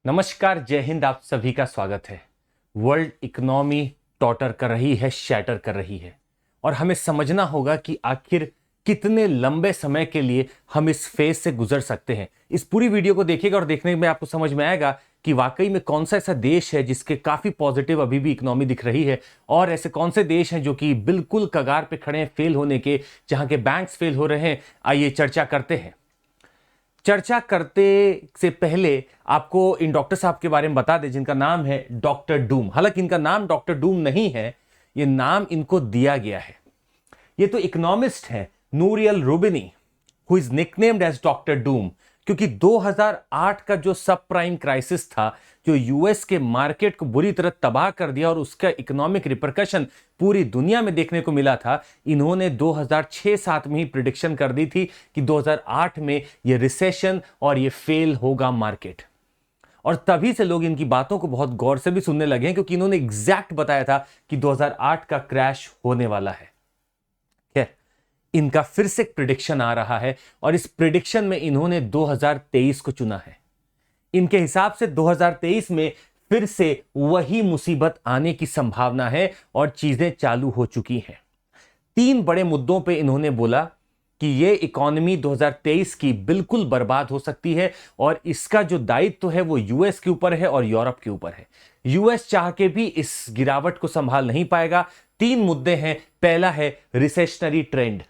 नमस्कार, जय हिंद। आप सभी का स्वागत है। वर्ल्ड इकोनॉमी टॉटर कर रही है, शैटर कर रही है और हमें समझना होगा कि आखिर कितने लंबे समय के लिए हम इस फेज से गुजर सकते हैं। इस पूरी वीडियो को देखिएगा और देखने में आपको समझ में आएगा कि वाकई में कौन सा ऐसा देश है जिसके काफी पॉजिटिव अभी भी इकोनॉमी दिख रही है और ऐसे कौन से देश हैं जो कि बिल्कुल कगार पे खड़े हैं फेल होने के, जहां के बैंक्स फेल हो रहे हैं। आइए चर्चा करते हैं। चर्चा करते से पहले आपको इन डॉक्टर साहब के बारे में बता दें जिनका नाम है डॉक्टर डूम। हालांकि इनका नाम डॉक्टर डूम नहीं है, ये नाम इनको दिया गया है। ये तो इकोनॉमिस्ट हैं, Nouriel Roubini, who is nicknamed as Doctor Doom, क्योंकि 2008 का जो सब प्राइम क्राइसिस था, जो यूएस के मार्केट को बुरी तरह तबाह कर दिया और उसका इकोनॉमिक रिपरकशन पूरी दुनिया में देखने को मिला था, इन्होंने 2006-7 में ही प्रिडिक्शन कर दी थी कि 2008 में ये रिसेशन और ये फेल होगा मार्केट। और तभी से लोग इनकी बातों को बहुत गौर से भी सुनने लगे हैं, क्योंकि इन्होंने एग्जैक्ट बताया था कि 2008 का क्रैश होने वाला है। इनका फिर से प्रिडिक्शन आ रहा है और इस प्रिडिक्शन में इन्होंने 2023 को चुना है। इनके हिसाब से 2023 में फिर से वही मुसीबत आने की संभावना है और चीजें चालू हो चुकी हैं। 3 बड़े मुद्दों पे इन्होंने बोला कि ये इकोनॉमी 2023 की बिल्कुल बर्बाद हो सकती है और इसका जो दायित्व है वो यूएस के ऊपर है और यूरोप के ऊपर है। यूएस चाह के भी इस गिरावट को संभाल नहीं पाएगा। 3 मुद्दे हैं। पहला है रिसेशनरी ट्रेंड।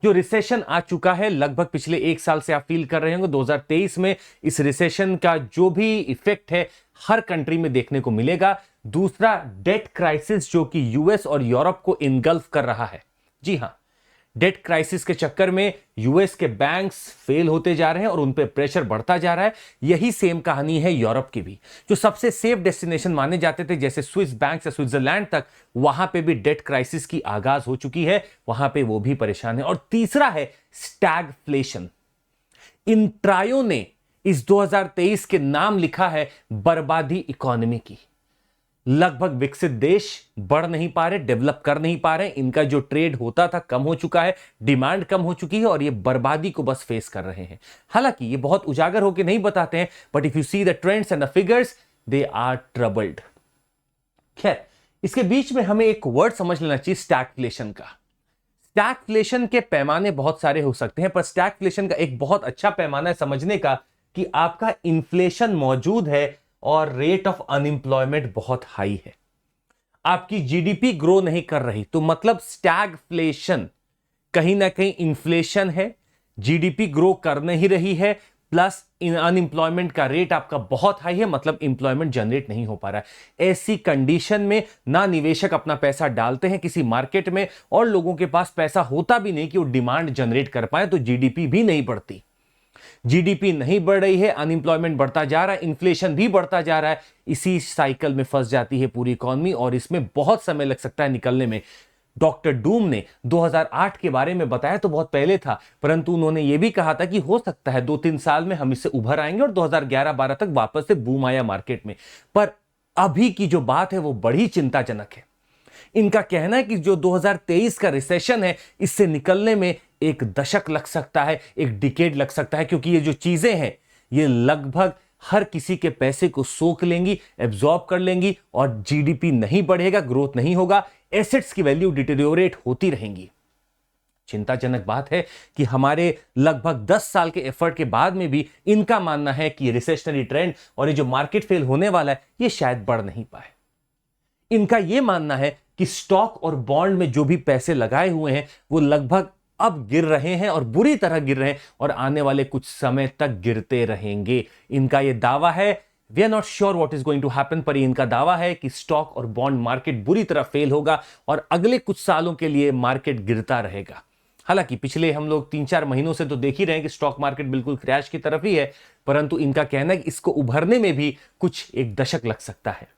जो रिसेशन आ चुका है, लगभग पिछले 1 साल से आप फील कर रहे होंगे, 2023 में इस रिसेशन का जो भी इफेक्ट है हर कंट्री में देखने को मिलेगा। दूसरा, डेट क्राइसिस, जो कि यूएस और यूरोप को इनगल्फ कर रहा है। जी हां, डेट क्राइसिस के चक्कर में यूएस के बैंक्स फेल होते जा रहे हैं और उन पे प्रेशर बढ़ता जा रहा है। यही सेम कहानी है यूरोप की भी। जो सबसे सेफ डेस्टिनेशन माने जाते थे, जैसे स्विस बैंक या स्विट्जरलैंड तक, वहां पे भी डेट क्राइसिस की आगाज हो चुकी है, वहां पे वो भी परेशान है। और तीसरा है स्टैगफ्लेशन। इन ट्रायो ने इस 2023 के नाम लिखा है बर्बादी इकोनॉमी की। लगभग विकसित देश बढ़ नहीं पा रहे, डेवलप कर नहीं पा रहे, इनका जो ट्रेड होता था कम हो चुका है, डिमांड कम हो चुकी है और ये बर्बादी को बस फेस कर रहे हैं। हालांकि ये बहुत उजागर होकर नहीं बताते हैं, but if you see the trends and the figures, they are troubled. खैर, इसके बीच में हमें एक वर्ड समझ लेना चाहिए, स्टैगफ्लेशन का। स्टैगफ्लेशन के पैमाने बहुत सारे हो सकते हैं, पर स्टैगफ्लेशन का एक बहुत अच्छा पैमाना है समझने का कि आपका इन्फ्लेशन मौजूद है और रेट ऑफ अनएम्प्लॉयमेंट बहुत हाई है। आपकी जीडीपी ग्रो नहीं कर रही, तो मतलब स्टैगफ्लेशन, कहीं ना कहीं इन्फ्लेशन है, जीडीपी ग्रो कर नहीं रही है, प्लस अनएम्प्लॉयमेंट का रेट आपका बहुत हाई है, मतलब इंप्लॉयमेंट जनरेट नहीं हो पा रहा है। ऐसी कंडीशन में ना निवेशक अपना पैसा डालते हैं किसी मार्केट में और लोगों के पास पैसा होता भी नहीं कि वो डिमांड जनरेट कर पाए, तो जीडीपी भी नहीं बढ़ती। जीडीपी नहीं बढ़ रही है, अनएम्प्लॉयमेंट बढ़ता जा रहा है, इन्फ्लेशन भी बढ़ता जा रहा है। इसी साइकिल में फंस जाती है पूरी इकोनॉमी और इसमें बहुत समय लग सकता है निकलने में। डॉक्टर डूम ने 2008 के बारे में बताया तो बहुत पहले था, परंतु उन्होंने यह भी कहा था कि हो सकता है 2-3 साल में हम इससे उभर आएंगे और 2011-12 तक वापस से बूम आया मार्केट में। पर अभी की जो बात है वो बड़ी चिंताजनक है। इनका कहना है कि जो 2023 का रिसेशन है, इससे निकलने में 1 दशक लग सकता है, 1 डिकेड लग सकता है, क्योंकि ये जो चीजें हैं ये लगभग हर किसी के पैसे को सोख लेंगी, एब्जॉर्ब कर लेंगी और जीडीपी नहीं बढ़ेगा, ग्रोथ नहीं होगा, एसेट्स की वैल्यू डिटेरियोरेट होती रहेंगी। चिंताजनक बात है कि हमारे लगभग 10 साल के एफर्ट के बाद में भी इनका मानना है कि रिसेशनरी ट्रेंड और ये जो मार्केट फेल होने वाला है ये शायद बढ़ नहीं पाए। इनका यह मानना है कि स्टॉक और बॉन्ड में जो भी पैसे लगाए हुए हैं वो लगभग अब गिर रहे हैं और बुरी तरह गिर रहे हैं और आने वाले कुछ समय तक गिरते रहेंगे। इनका यह दावा है, we are not sure what is going to happen, पर इनका दावा है कि स्टॉक और बॉन्ड मार्केट बुरी तरह फेल होगा और अगले कुछ सालों के लिए मार्केट गिरता रहेगा। हालांकि पिछले हम लोग 3-4 महीनों से तो देख ही रहे हैं कि स्टॉक मार्केट बिल्कुल क्रैश की तरफ ही है, परंतु इनका कहना है कि इसको उभरने में भी कुछ 1 दशक लग सकता है।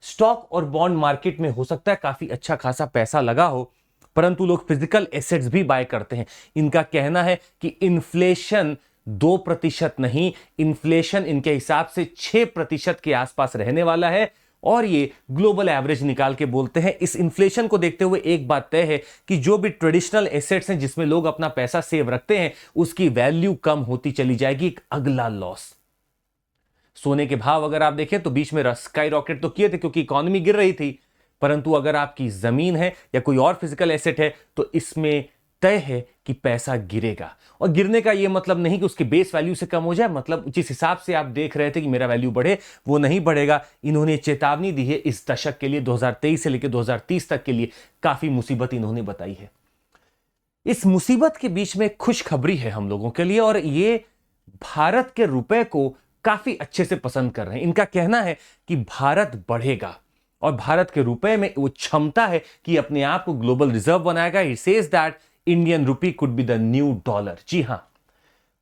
स्टॉक और बॉन्ड मार्केट में हो सकता है काफी अच्छा खासा पैसा लगा हो, परंतु लोग फिजिकल एसेट्स भी बाय करते हैं। इनका कहना है कि इन्फ्लेशन 2% नहीं, इन्फ्लेशन इनके हिसाब से 6% के आसपास रहने वाला है और ये ग्लोबल एवरेज निकाल के बोलते हैं। इस इन्फ्लेशन को देखते हुए एक बात तय है कि जो भी ट्रेडिशनल एसेट्स हैं जिसमें लोग अपना पैसा सेव रखते हैं, उसकी वैल्यू कम होती चली जाएगी, एक अगला लॉस। सोने के भाव अगर आप देखें तो बीच में स्काई रॉकेट तो किए थे क्योंकि इकोनॉमी गिर रही थी, परंतु अगर आपकी जमीन है या कोई और फिजिकल एसेट है तो इसमें तय है कि पैसा गिरेगा। और गिरने का यह मतलब नहीं कि उसके बेस वैल्यू से कम हो जाए, मतलब जिस हिसाब से आप देख रहे थे कि मेरा वैल्यू बढ़े वो नहीं बढ़ेगा। इन्होंने चेतावनी दी है इस दशक के लिए, 2023 से लेकर 2030 तक के लिए काफी मुसीबत इन्होंने बताई है। इस मुसीबत के बीच में खुशखबरी है हम लोगों के लिए, और ये भारत के रुपए को काफी अच्छे से पसंद कर रहे हैं। इनका कहना है कि भारत बढ़ेगा और भारत के रुपए में वो क्षमता है कि अपने आप को ग्लोबल रिजर्व बनाएगा। He says that Indian rupee could be the new dollar. जी हां,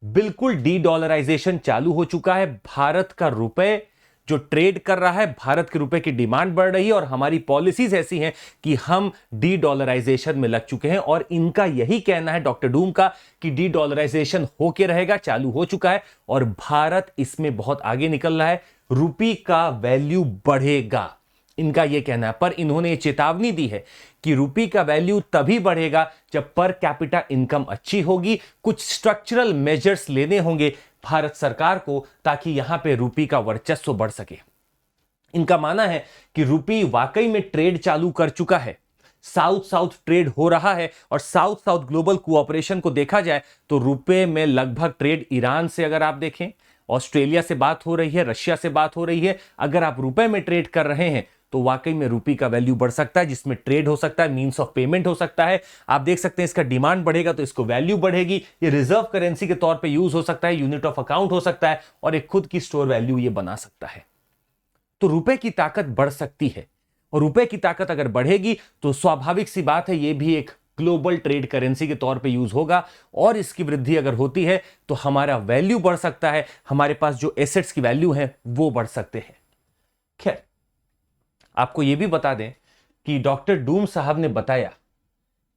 बिल्कुल डी डॉलराइजेशन चालू हो चुका है। भारत का रुपए जो ट्रेड कर रहा है, भारत के रुपए की डिमांड बढ़ रही है और हमारी पॉलिसीज ऐसी हैं कि हम डी डॉलराइजेशन में लग चुके हैं। और इनका यही कहना है डॉक्टर डूम का कि डी डॉलराइजेशन होके रहेगा, चालू हो चुका है और भारत इसमें बहुत आगे निकल रहा है, रुपी का वैल्यू बढ़ेगा, इनका यह कहना है। पर इन्होंने चेतावनी दी है कि रुपी का वैल्यू तभी बढ़ेगा जब पर कैपिटा इनकम अच्छी होगी। कुछ स्ट्रक्चरल मेजर्स लेने होंगे भारत सरकार को ताकि यहां पे रुपी का वर्चस्व बढ़ सके। इनका मानना है कि रुपी वाकई में ट्रेड चालू कर चुका है, साउथ साउथ ट्रेड हो रहा है। और साउथ साउथ ग्लोबल कोऑपरेशन को देखा जाए तो रुपए में लगभग ट्रेड ईरान से अगर आप देखें, ऑस्ट्रेलिया से बात हो रही है, रशिया से बात हो रही है। अगर आप रुपए में ट्रेड कर रहे हैं तो वाकई में रुपी का वैल्यू बढ़ सकता है, जिसमें ट्रेड हो सकता है, मींस ऑफ पेमेंट हो सकता है। आप देख सकते हैं इसका डिमांड बढ़ेगा तो इसको वैल्यू बढ़ेगी। ये रिजर्व करेंसी के तौर पे यूज हो सकता है, यूनिट ऑफ अकाउंट हो सकता है और एक खुद की स्टोर वैल्यू ये बना सकता है। तो रुपए की ताकत बढ़ सकती है और रुपए की ताकत अगर बढ़ेगी तो स्वाभाविक सी बात है ये भी एक ग्लोबल ट्रेड करेंसी के तौर पे यूज होगा। और इसकी वृद्धि अगर होती है तो हमारा वैल्यू बढ़ सकता है, हमारे पास जो एसेट्स की वैल्यू है वो बढ़ सकते हैं। खैर, आपको यह भी बता दें कि डॉक्टर डूम साहब ने बताया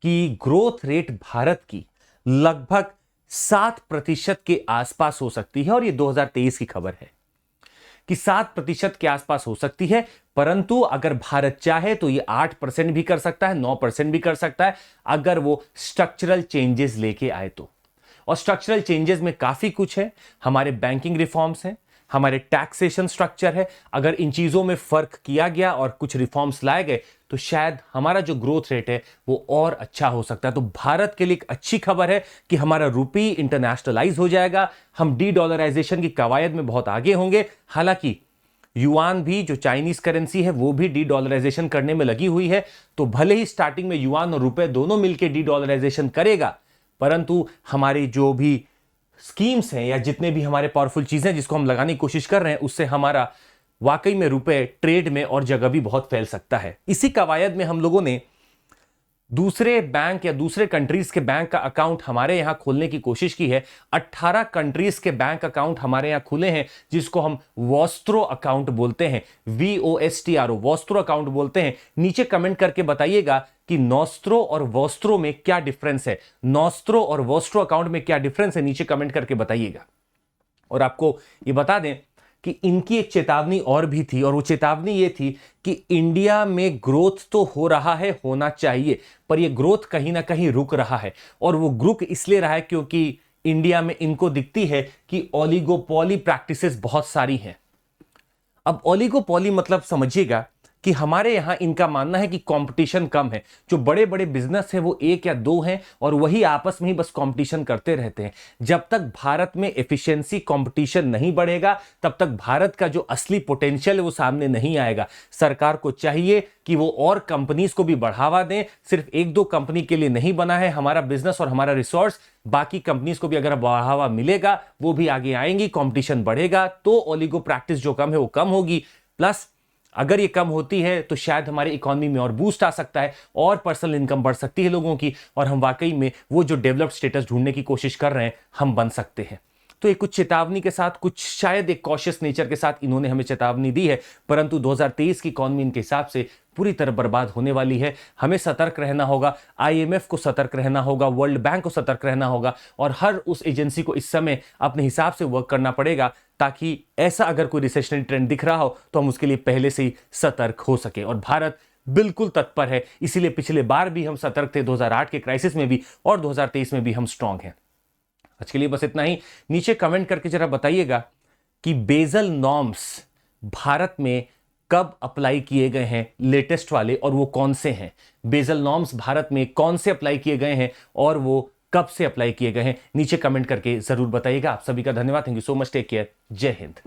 कि ग्रोथ रेट भारत की लगभग 7% के आसपास हो सकती है। और यह 2023 की खबर है कि 7% के आसपास हो सकती है, परंतु अगर भारत चाहे तो यह 8% भी कर सकता है, 9% भी कर सकता है, अगर वो स्ट्रक्चरल चेंजेस लेके आए तो। और स्ट्रक्चरल चेंजेस में काफी कुछ है, हमारे बैंकिंग रिफॉर्म्स हैं, हमारे टैक्सेशन स्ट्रक्चर है। अगर इन चीजों में फर्क किया गया और कुछ रिफॉर्म्स लाए गए तो शायद हमारा जो ग्रोथ रेट है वो और अच्छा हो सकता है। तो भारत के लिए एक अच्छी खबर है कि हमारा रुपी इंटरनेशनलाइज हो जाएगा, हम डी डॉलराइजेशन की कवायद में बहुत आगे होंगे। हालांकि युआन भी, जो चाइनीज करेंसी है, वो भी डी डॉलराइजेशन करने में लगी हुई है। तो भले ही स्टार्टिंग में युआन और रुपए दोनों मिलकर डी डॉलराइजेशन करेगा, परंतु हमारी जो भी स्कीम्स हैं या जितने भी हमारे पावरफुल चीजें जिसको हम लगाने की कोशिश कर रहे हैं, उससे हमारा वाकई में रुपए ट्रेड में और जगह भी बहुत फैल सकता है। इसी कवायद में हम लोगों ने दूसरे बैंक या दूसरे कंट्रीज के बैंक का अकाउंट हमारे यहां खोलने की कोशिश की है। 18 कंट्रीज के बैंक अकाउंट हमारे यहां खुले हैं, जिसको हम वॉस्त्रो अकाउंट बोलते हैं, VOSTRO, वॉस्त्रो अकाउंट बोलते हैं। नीचे कमेंट करके बताइएगा कि नॉस्त्रो और वॉस्त्रो में क्या डिफरेंस है, नॉस्त्रो और वॉस्त्रो अकाउंट में क्या डिफरेंस है, नीचे कमेंट करके बताइएगा। और आपको ये बता दें कि इनकी एक चेतावनी और भी थी, और वो चेतावनी ये थी कि इंडिया में ग्रोथ तो हो रहा है, होना चाहिए, पर ये ग्रोथ कहीं ना कहीं रुक रहा है। और वो रुक इसलिए रहा है क्योंकि इंडिया में इनको दिखती है कि ओलिगोपॉली प्रैक्टिसेस बहुत सारी हैं। अब ओलिगोपॉली मतलब समझिएगा कि हमारे यहां इनका मानना है कि कंपटीशन कम है। जो बड़े बड़े बिजनेस है वो एक या दो हैं और वही आपस में ही बस कंपटीशन करते रहते हैं। जब तक भारत में एफिशिएंसी कंपटीशन नहीं बढ़ेगा तब तक भारत का जो असली पोटेंशियल है वो सामने नहीं आएगा। सरकार को चाहिए कि वो और कंपनीज को भी बढ़ावा दें। सिर्फ एक दो कंपनी के लिए नहीं बना है हमारा बिजनेस और हमारा रिसोर्स, बाकी कंपनीज को भी अगर बढ़ावा मिलेगा वो भी आगे आएंगी, कंपटीशन बढ़ेगा, तो ओलिगो प्रैक्टिस जो कम है वो कम होगी। प्लस अगर ये कम होती है तो शायद हमारी इकोनॉमी में और बूस्ट आ सकता है और पर्सनल इनकम बढ़ सकती है लोगों की, और हम वाकई में वो जो डेवलप्ड स्टेटस ढूंढने की कोशिश कर रहे हैं हम बन सकते हैं। तो ये कुछ चेतावनी के साथ, कुछ शायद एक कॉशियस नेचर के साथ इन्होंने हमें चेतावनी दी है, परंतु 2023 की इकोनॉमी इनके हिसाब से पूरी तरह बर्बाद होने वाली है। हमें सतर्क रहना होगा, IMF को सतर्क रहना होगा, वर्ल्ड बैंक को सतर्क रहना होगा, और हर उस एजेंसी को इस समय अपने हिसाब से वर्क करना पड़ेगा ताकि ऐसा अगर कोई रिसेशनरी ट्रेंड दिख रहा हो तो हम उसके लिए पहले से ही सतर्क हो सके। और भारत बिल्कुल तत्पर है, इसीलिए पिछले बार भी हम सतर्क थे, 2008 के क्राइसिस में भी, और 2023 में भी हम स्ट्रांग हैं। आज के लिए बस इतना ही। नीचे कमेंट करके जरा बताइएगा कि बेसल नॉर्म्स भारत में कब अप्लाई किए गए हैं, लेटेस्ट वाले, और वो कौन से हैं। बेसल नॉर्म्स भारत में कौन से अप्लाई किए गए हैं और वो कब से अप्लाई किए गए हैं, नीचे कमेंट करके जरूर बताइएगा। आप सभी का धन्यवाद। Thank you so much. Take care. जय हिंद।